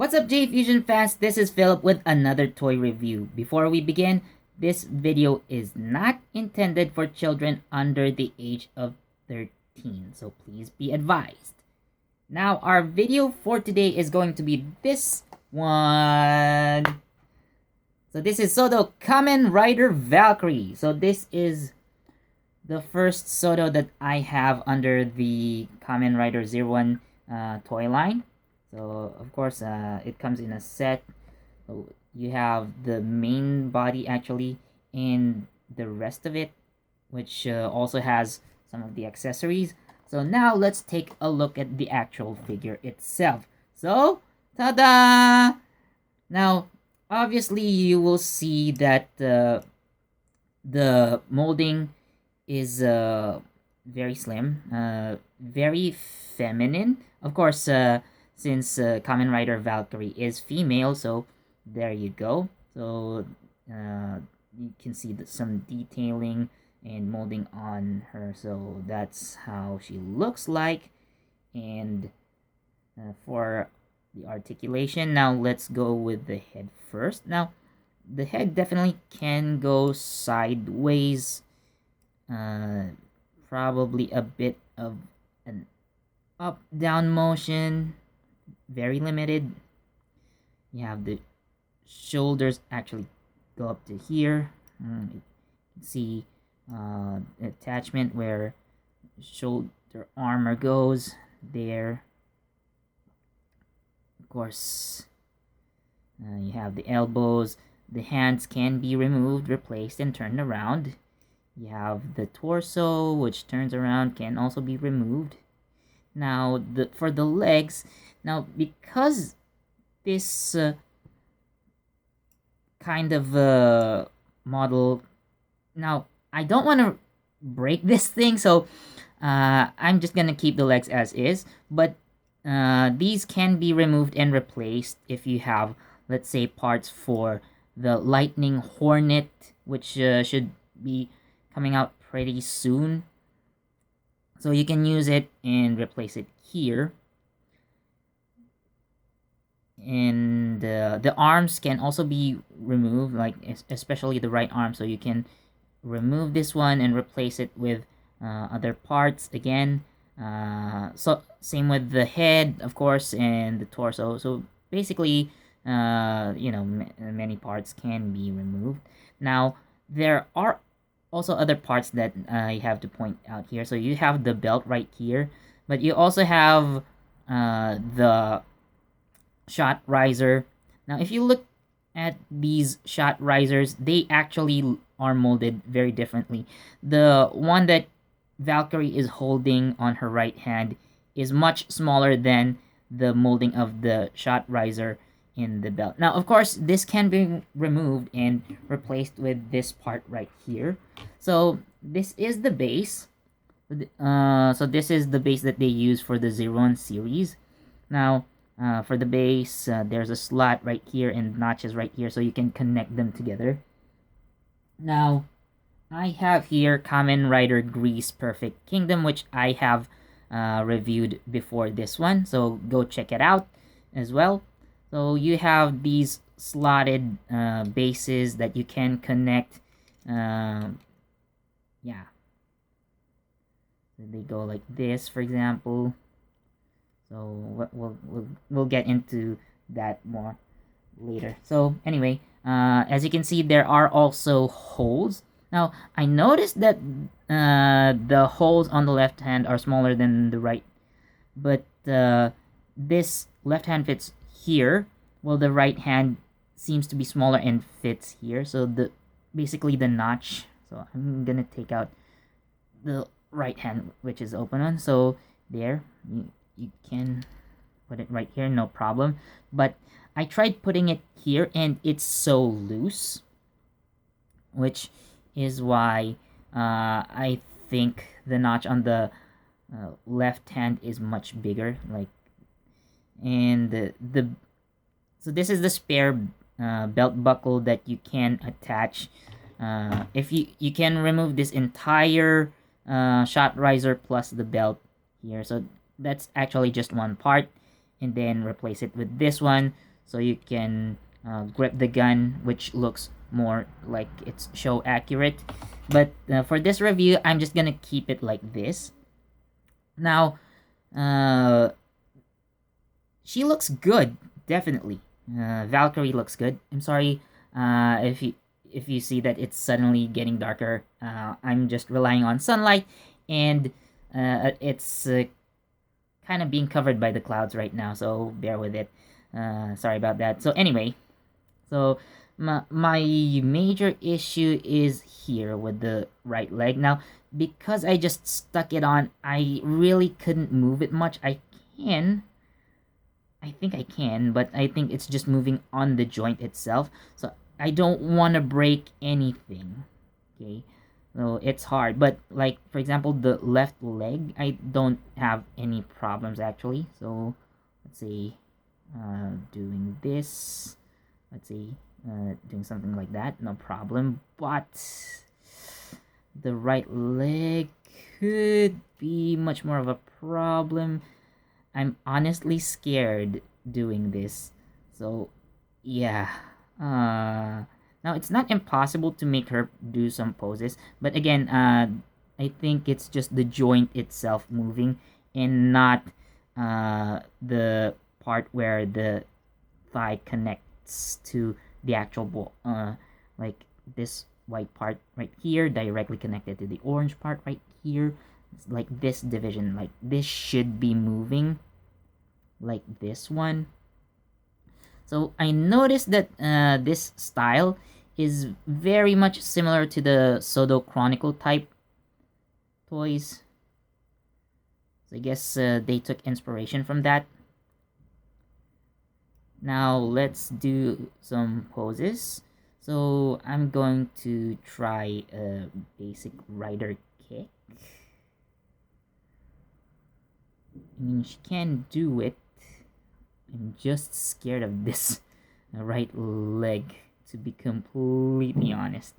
What's up, J Fusion fans? This is Philip with another toy review. Before we begin, this video is not intended for children under the age of 13, so please be advised. Now, our video for today is going to be this one. So this is Sodo Kamen Rider Valkyrie. So this is the first Sodo that I have under the Kamen Rider 01 toy line. So of course it comes in a set. So you have the main body actually and the rest of it, which also has some of the accessories. So now let's take a look at the actual figure itself. So ta-da! Now obviously you will see that the molding is very slim, very feminine. Of course, since Kamen Rider Valkyrie is female, so there you go. So you can see some detailing and molding on her. So that's how she looks like. And for the articulation, now let's go with the head first. Now, the head definitely can go sideways. Probably a bit of an up-down motion, very limited. You have the shoulders actually go up to here. You can see attachment where shoulder armor goes there. Of course, you have the elbows. The hands can be removed, replaced, and turned around. You have the torso, which turns around, can also be removed. Now, for the legs, now because this kind of model, now I don't want to break this thing, so I'm just gonna keep the legs as is. But these can be removed and replaced if you have, let's say, parts for the Lightning Hornet, which should be coming out pretty soon. So you can use it and replace it here. And the arms can also be removed, like especially the right arm. So you can remove this one and replace it with other parts again. So same with the head, of course, and the torso. So basically, many parts can be removed. Now, there are also other parts that I have to point out here. So you have the belt right here, but you also have the shot riser. Now, if you look at these shot risers, they actually are molded very differently. The one that Valkyrie is holding on her right hand is much smaller than the molding of the shot riser in the belt. Now, of course, this can be removed and replaced with this part right here. So this is the base. So this is the base that they use for the 01 series. Now, for the base, there's a slot right here and notches right here, so you can connect them together. Now, I have here Kamen Rider Grease Perfect Kingdom, which I have reviewed before this one, so go check it out as well. So you have these slotted bases that you can connect. Yeah. So they go like this, for example. So we'll get into that more later. So anyway, as you can see, there are also holes. Now, I noticed that the holes on the left hand are smaller than the right, but this left hand fits here, while the right hand seems to be smaller and fits here. So basically the notch. So I'm gonna take out the right hand, which is open one. So there, you can put it right here, no problem. But I tried putting it here and it's so loose, which is why I think the notch on the left hand is much bigger. So this is the spare belt buckle that you can attach. If you can remove this entire shot riser plus the belt here. So that's actually just one part, and then replace it with this one, so you can grip the gun, which looks more like it's show accurate. But for this review, I'm just gonna keep it like this. Now, she looks good, definitely. Valkyrie looks good. I'm sorry if you see that it's suddenly getting darker. I'm just relying on sunlight, and it's kind of being covered by the clouds right now, so bear with it. Sorry about that. So anyway, so my major issue is here with the right leg. Now, because I just stuck it on, I really couldn't move it much. Can. I think I can, but I think it's just moving on the joint itself. So I don't want to break anything. Okay. So it's hard. But like for example, the left leg, I don't have any problems actually. So let's say doing this. Let's say doing something like that, no problem. But the right leg could be much more of a problem. I'm honestly scared doing this. So, yeah. Now, it's not impossible to make her do some poses. But again, I think it's just the joint itself moving and not the part where the thigh connects to the actual ball. Like this white part right here directly connected to the orange part right here. It's like this division, like this should be moving like this one. So I noticed that this style is very much similar to the Sodo Chronicle type toys. So I guess they took inspiration from that. Now let's do some poses. So I'm going to try a basic rider kick. I mean, she can do it. I'm just scared of this right leg, to be completely honest.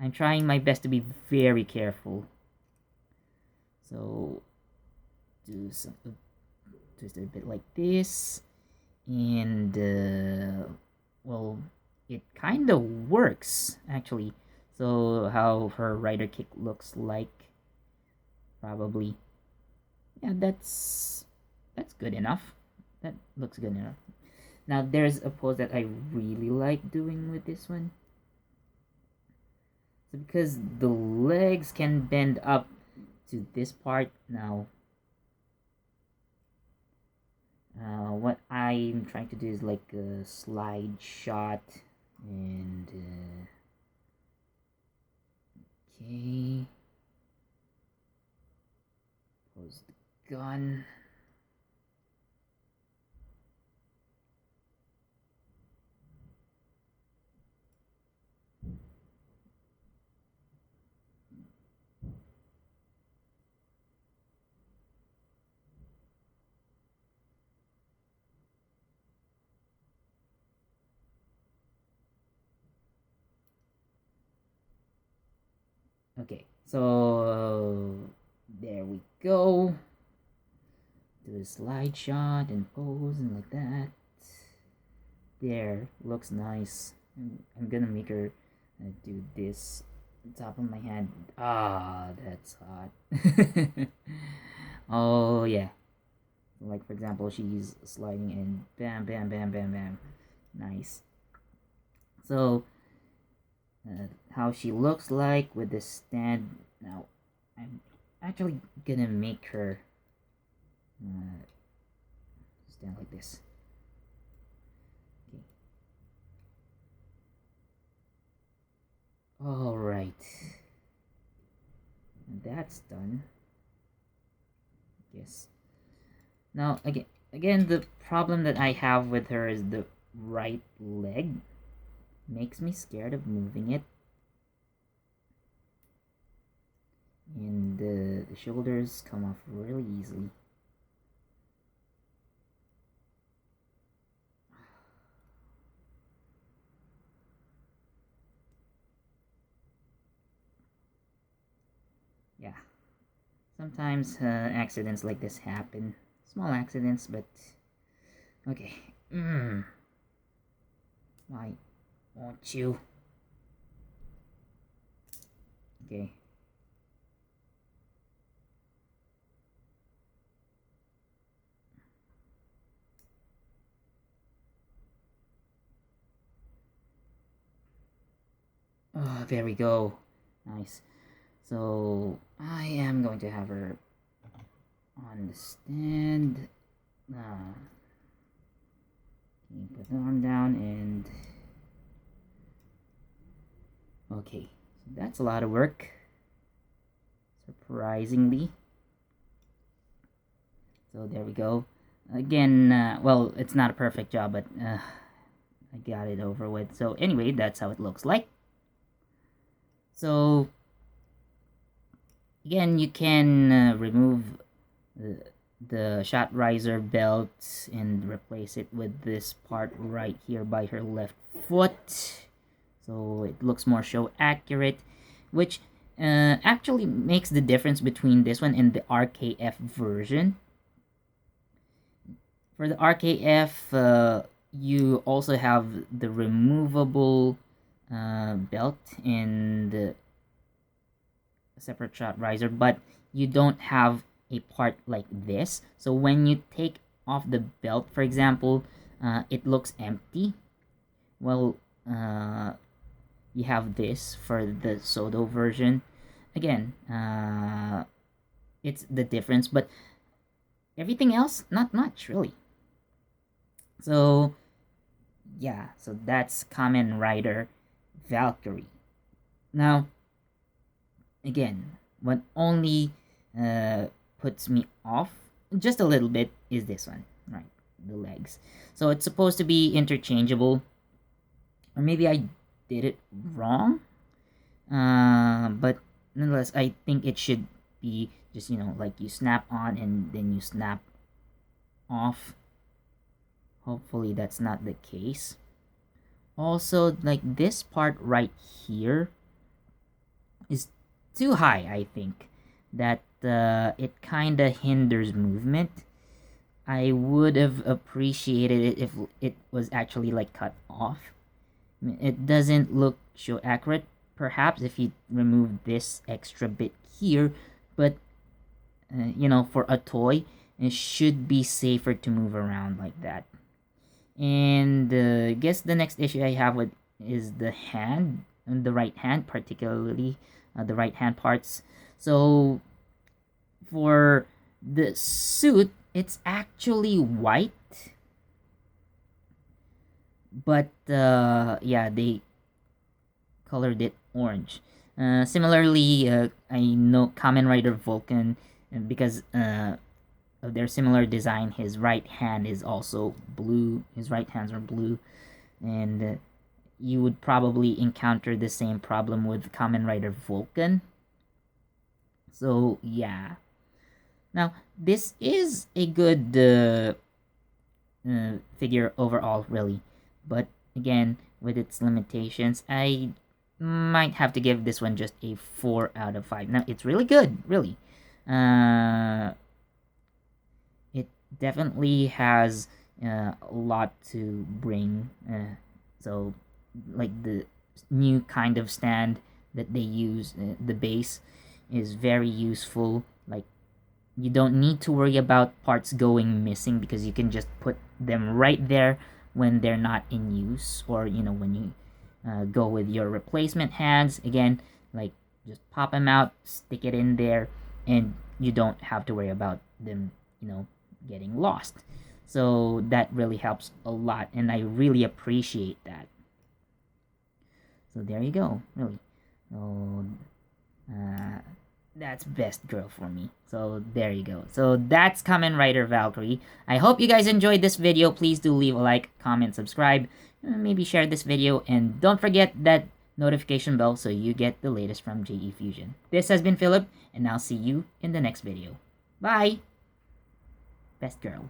I'm trying my best to be very careful. So, do some, twist it a bit like this. And, well, it kind of works, actually. So, how her rider kick looks like, probably. Yeah, that's good enough. That looks good enough. Now there's a pose that I really like doing with this one. So because the legs can bend up to this part now. What I'm trying to do is like a slide shot and okay. Pose the gun. Okay, so there we go. Do a slide shot and pose and like that. There, looks nice. I'm gonna make her do this on top of my head. Ah, that's hot. Oh yeah. Like for example, she's sliding and bam, bam, bam, bam, bam. Nice. So how she looks like with the stand. Now, I'm actually gonna make her stand like this. Okay. All right. That's done. Yes. Now again, the problem that I have with her is the right leg makes me scared of moving it. And the shoulders come off really easily. Yeah. Sometimes accidents like this happen. Small accidents, but Okay. Why won't you? Okay. Oh, there we go. Nice. So I am going to have her on the stand. Put the arm down and okay. So that's a lot of work. Surprisingly. So there we go. Again, well, it's not a perfect job, but I got it over with. So anyway, that's how it looks like. So again, you can remove the shot riser belt and replace it with this part right here by her left foot, so it looks more show accurate, which actually makes the difference between this one and the RKF version. For the RKF, you also have the removable belt and the separate shot riser, but you don't have a part like this. So when you take off the belt, for example, it looks empty. Well, you have this for the Sodo version. Again, it's the difference, but everything else, not much really. So yeah, so that's Kamen Rider Valkyrie. Now, again, what only puts me off just a little bit is this one, right? The legs. So it's supposed to be interchangeable, or maybe I did it wrong. But nonetheless, I think it should be just, you know, like you snap on and then you snap off. Hopefully that's not the case. Also, like this part right here is too high, I think. That it kind of hinders movement. I would have appreciated it if it was actually like cut off. I mean, it doesn't look show accurate, perhaps if you remove this extra bit here, but you know, for a toy, it should be safer to move around like that. And I guess the next issue I have with is the hand, and the right hand, particularly the right hand parts. So for the suit, it's actually white, but yeah, they colored it orange. Similarly, I know Kamen Rider Vulcan, because of their similar design, his right hand is also blue. His right hands are blue, and you would probably encounter the same problem with Kamen Rider Vulcan. So yeah. Now this is a good figure overall, really, but again, with its limitations, I might have to give this one just a 4 out of 5. Now it's really good, really. It definitely has a lot to bring. So, like the new kind of stand that they use, the base is very useful. Like, you don't need to worry about parts going missing because you can just put them right there when they're not in use, or you know, when you go with your replacement hands again, like just pop them out, stick it in there, and you don't have to worry about them, you know, getting lost. So that really helps a lot, and I really appreciate that. So there you go, really. So that's best girl for me. So there you go. So that's Kamen Rider Valkyrie. I hope you guys enjoyed this video. Please do leave a like, comment, subscribe, maybe share this video, and don't forget that notification bell so you get the latest from JE Fusion. This has been Philip, and I'll see you in the next video. Bye! Best girl.